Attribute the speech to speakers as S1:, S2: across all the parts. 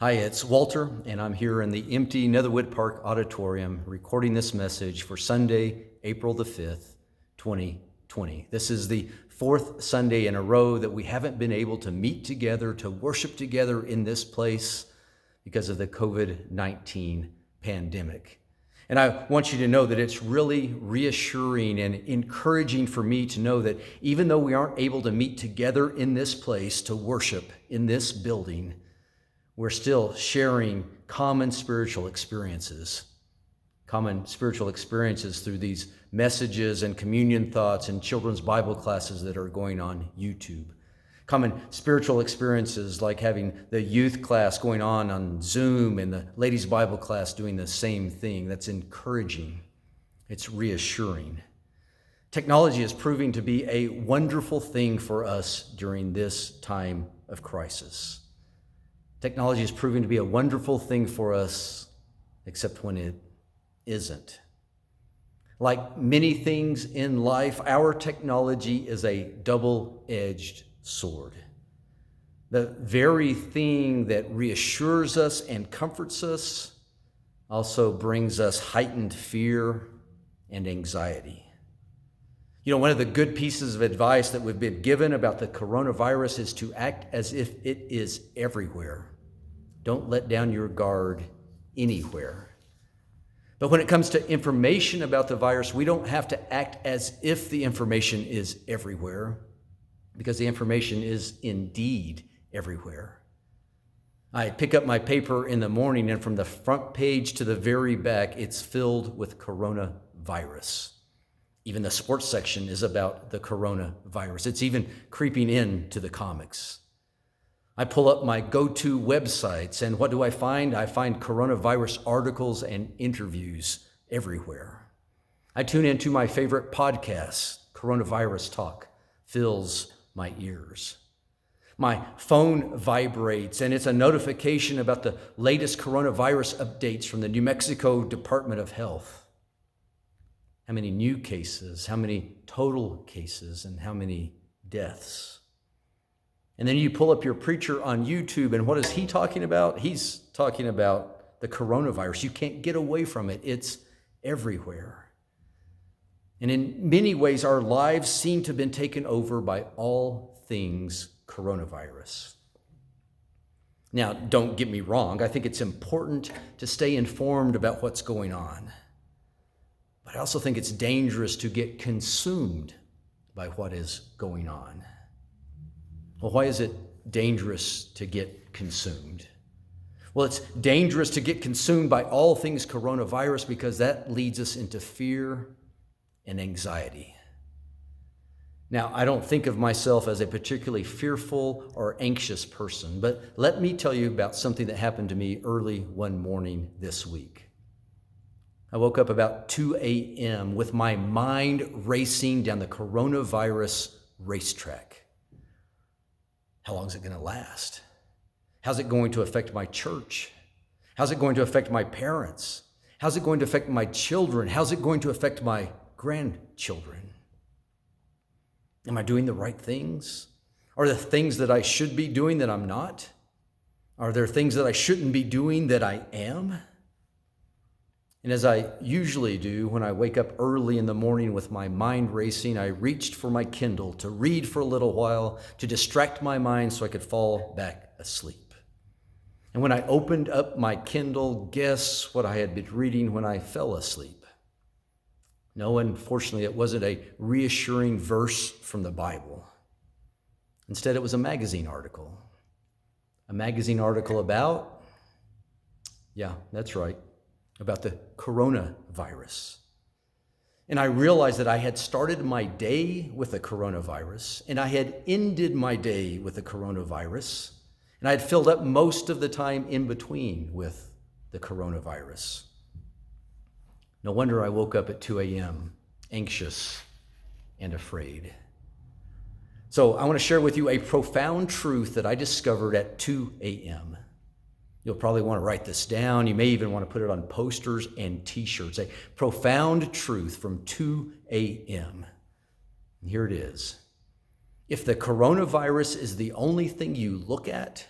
S1: Hi, it's Walter, and I'm here in the empty Netherwood Park Auditorium recording this message for Sunday, April the 5th, 2020. This is the fourth Sunday in a row that we haven't been able to meet together, to worship together in this place because of the COVID-19 pandemic. And I want you to know that it's really reassuring and encouraging for me to know that even though we aren't able to meet together in this place to worship in this building, we're still sharing common spiritual experiences through these messages and communion thoughts and children's Bible classes that are going on YouTube. Common spiritual experiences like having the youth class going on Zoom and the ladies' Bible class doing the same thing. That's encouraging. It's reassuring. Technology is proving to be a wonderful thing for us during this time of crisis. Technology is proving to be a wonderful thing for us, except when it isn't. Like many things in life, our technology is a double-edged sword. The very thing that reassures us and comforts us also brings us heightened fear and anxiety. You know, one of the good pieces of advice that we've been given about the coronavirus is to act as if it is everywhere. Don't let down your guard anywhere. But when it comes to information about the virus, we don't have to act as if the information is everywhere, because the information is indeed everywhere. I pick up my paper in the morning, and from the front page to the very back, it's filled with coronavirus. Even the sports section is about the coronavirus. It's even creeping into the comics. I pull up my go-to websites, and what do I find? I find coronavirus articles and interviews everywhere. I tune into my favorite podcast, Coronavirus Talk, fills my ears. My phone vibrates, and it's a notification about the latest coronavirus updates from the New Mexico Department of Health. How many new cases, how many total cases, and how many deaths? And then you pull up your preacher on YouTube, and what is he talking about? He's talking about the coronavirus. You can't get away from it. It's everywhere. And in many ways, our lives seem to have been taken over by all things coronavirus. Now, don't get me wrong. I think it's important to stay informed about what's going on. But I also think it's dangerous to get consumed by what is going on. Well, why is it dangerous to get consumed? Well, it's dangerous to get consumed by all things coronavirus because that leads us into fear and anxiety. Now, I don't think of myself as a particularly fearful or anxious person, but let me tell you about something that happened to me early one morning this week. I woke up about 2 a.m. with my mind racing down the coronavirus racetrack. How long is it going to last? How's it going to affect my church? How's it going to affect my parents? How's it going to affect my children? How's it going to affect my grandchildren? Am I doing the right things? Are there things that I should be doing that I'm not? Are there things that I shouldn't be doing that I am? And as I usually do when I wake up early in the morning with my mind racing, I reached for my Kindle to read for a little while, to distract my mind so I could fall back asleep. And when I opened up my Kindle, guess what I had been reading when I fell asleep? No, unfortunately, it wasn't a reassuring verse from the Bible. Instead, it was a magazine article. A magazine article about, yeah, that's right, about the coronavirus. And I realized that I had started my day with the coronavirus, and I had ended my day with the coronavirus, and I had filled up most of the time in between with the coronavirus. No wonder I woke up at 2 a.m., anxious and afraid. So I want to share with you a profound truth that I discovered at 2 a.m. You'll probably want to write this down. You may even want to put it on posters and t-shirts. A profound truth from 2 a.m. And here it is. If the coronavirus is the only thing you look at,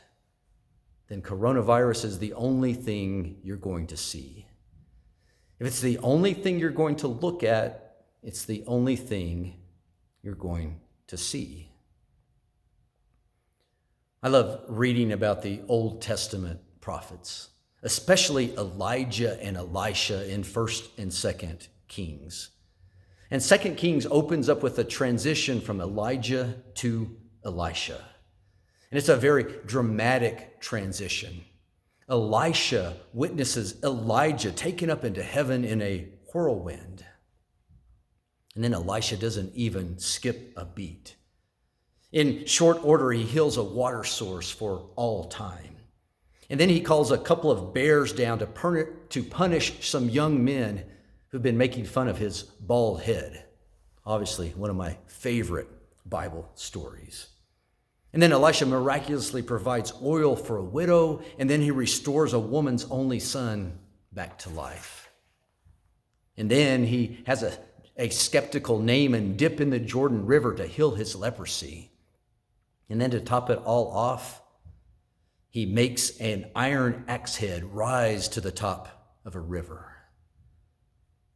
S1: then coronavirus is the only thing you're going to see. If it's the only thing you're going to look at, it's the only thing you're going to see. I love reading about the Old Testament prophets, especially Elijah and Elisha in 1st and 2nd Kings. And 2nd Kings opens up with a transition from Elijah to Elisha. And it's a very dramatic transition. Elisha witnesses Elijah taken up into heaven in a whirlwind. And then Elisha doesn't even skip a beat. In short order, he heals a water source for all time. And then he calls a couple of bears down to punish some young men who've been making fun of his bald head. Obviously, one of my favorite Bible stories. And then Elisha miraculously provides oil for a widow, and then he restores a woman's only son back to life. And then he has a skeptical Naaman dip in the Jordan River to heal his leprosy. And then to top it all off, he makes an iron axe head rise to the top of a river.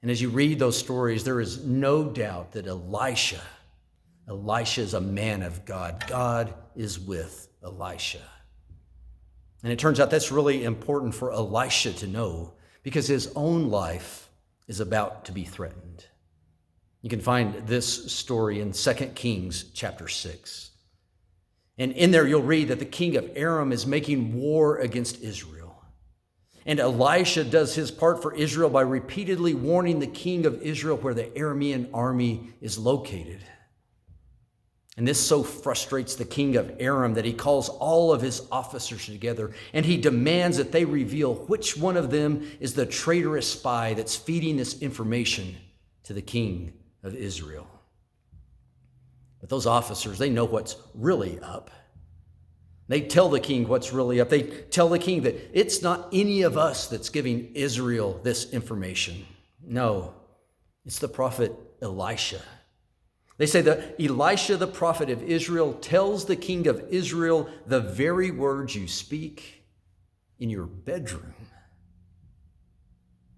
S1: And as you read those stories, there is no doubt that Elisha is a man of God. God is with Elisha. And it turns out that's really important for Elisha to know because his own life is about to be threatened. You can find this story in 2 Kings chapter 6. And in there you'll read that the king of Aram is making war against Israel. And Elisha does his part for Israel by repeatedly warning the king of Israel where the Aramean army is located. And this so frustrates the king of Aram that he calls all of his officers together and he demands that they reveal which one of them is the traitorous spy that's feeding this information to the king of Israel. But those officers, they know what's really up. They tell the king what's really up. They tell the king that it's not any of us that's giving Israel this information. No, it's the prophet Elisha. They say that Elisha, the prophet of Israel, tells the king of Israel the very words you speak in your bedroom.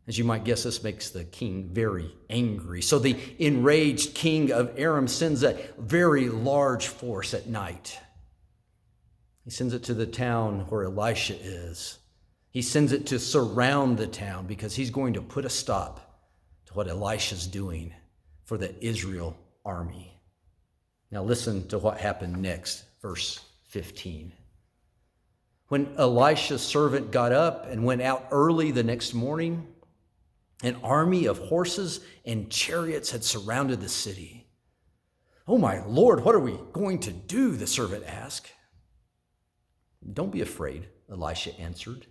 S1: As you might guess, this makes the king very angry. So the enraged king of Aram sends a very large force at night. He sends it to the town where Elisha is. He sends it to surround the town because he's going to put a stop to what Elisha's doing for the Israel army. Now listen to what happened next, verse 15. When Elisha's servant got up and went out early the next morning, an army of horses and chariots had surrounded the city. "Oh my Lord, what are we going to do?" the servant asked. "Don't be afraid," Elisha answered.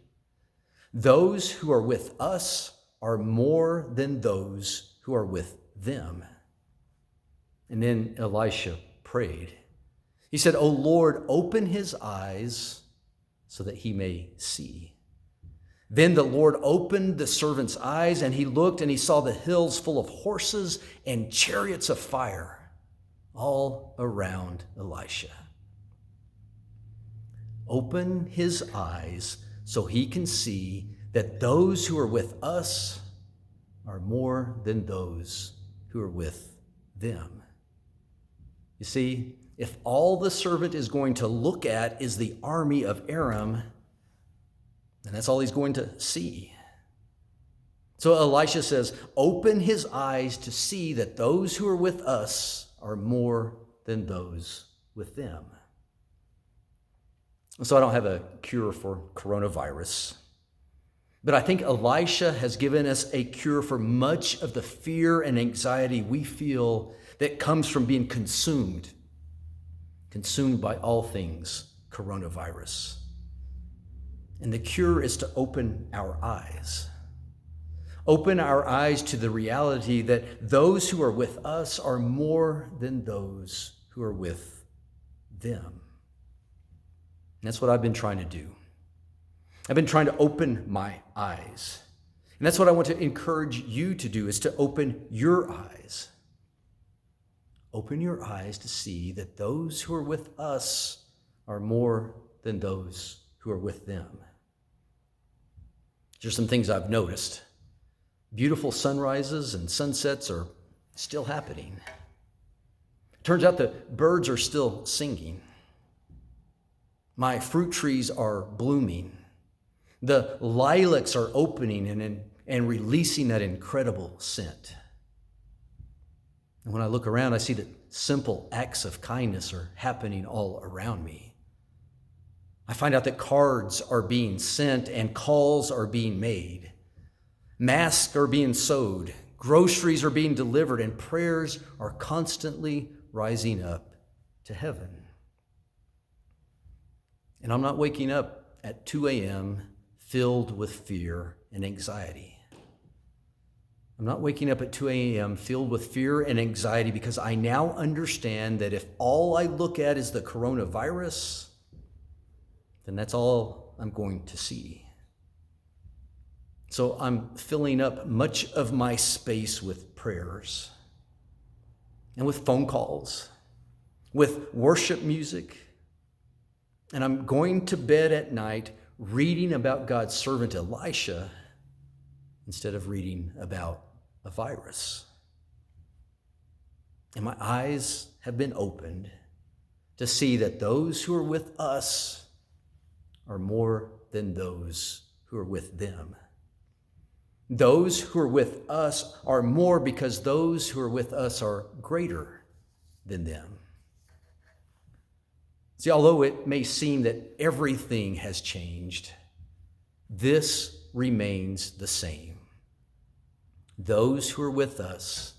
S1: "Those who are with us are more than those who are with them." And then Elisha prayed. He said, "O Lord, open his eyes so that he may see." Then the Lord opened the servant's eyes, and he looked, and he saw the hills full of horses and chariots of fire all around Elisha. Open his eyes so he can see that those who are with us are more than those who are with them. You see, if all the servant is going to look at is the army of Aram, and that's all he's going to see. So Elisha says, open his eyes to see that those who are with us are more than those with them. So I don't have a cure for coronavirus, but I think Elisha has given us a cure for much of the fear and anxiety we feel that comes from being consumed by all things coronavirus. And the cure is to open our eyes. Open our eyes to the reality that those who are with us are more than those who are with them. And that's what I've been trying to do. I've been trying to open my eyes. And that's what I want to encourage you to do, is to open your eyes. Open your eyes to see that those who are with us are more than those who are with them. There's some things I've noticed. Beautiful sunrises and sunsets are still happening. Turns out the birds are still singing. My fruit trees are blooming. The lilacs are opening and releasing that incredible scent. And when I look around, I see that simple acts of kindness are happening all around me. I find out that cards are being sent and calls are being made. Masks are being sewed. Groceries are being delivered, and prayers are constantly rising up to heaven. And I'm not waking up at 2 a.m. filled with fear and anxiety. I'm not waking up at 2 a.m. filled with fear and anxiety because I now understand that if all I look at is the coronavirus, then that's all I'm going to see. So I'm filling up much of my space with prayers and with phone calls, with worship music, and I'm going to bed at night reading about God's servant Elisha instead of reading about a virus. And my eyes have been opened to see that those who are with us are more than those who are with them. Those who are with us are more because those who are with us are greater than them. See, although it may seem that everything has changed, this remains the same. Those who are with us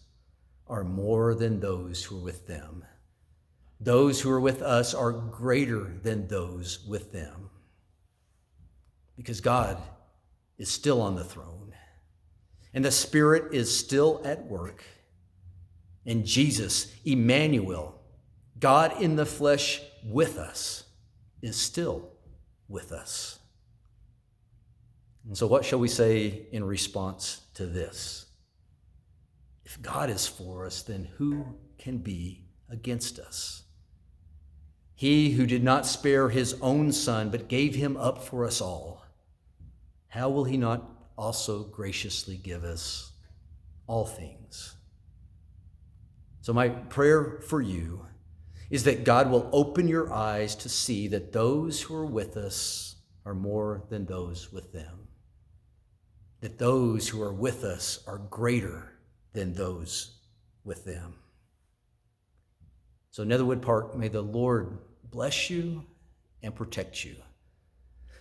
S1: are more than those who are with them. Those who are with us are greater than those with them. Because God is still on the throne, and the Spirit is still at work, and Jesus, Emmanuel, God in the flesh with us, is still with us. And so what shall we say in response to this? If God is for us, then who can be against us? He who did not spare his own Son, but gave him up for us all, how will he not also graciously give us all things? So my prayer for you is that God will open your eyes to see that those who are with us are more than those with them. That those who are with us are greater than those with them. So Netherwood Park, may the Lord bless you and protect you.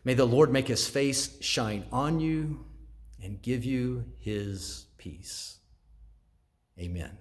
S1: May the Lord make his face shine on you and give you his peace. Amen.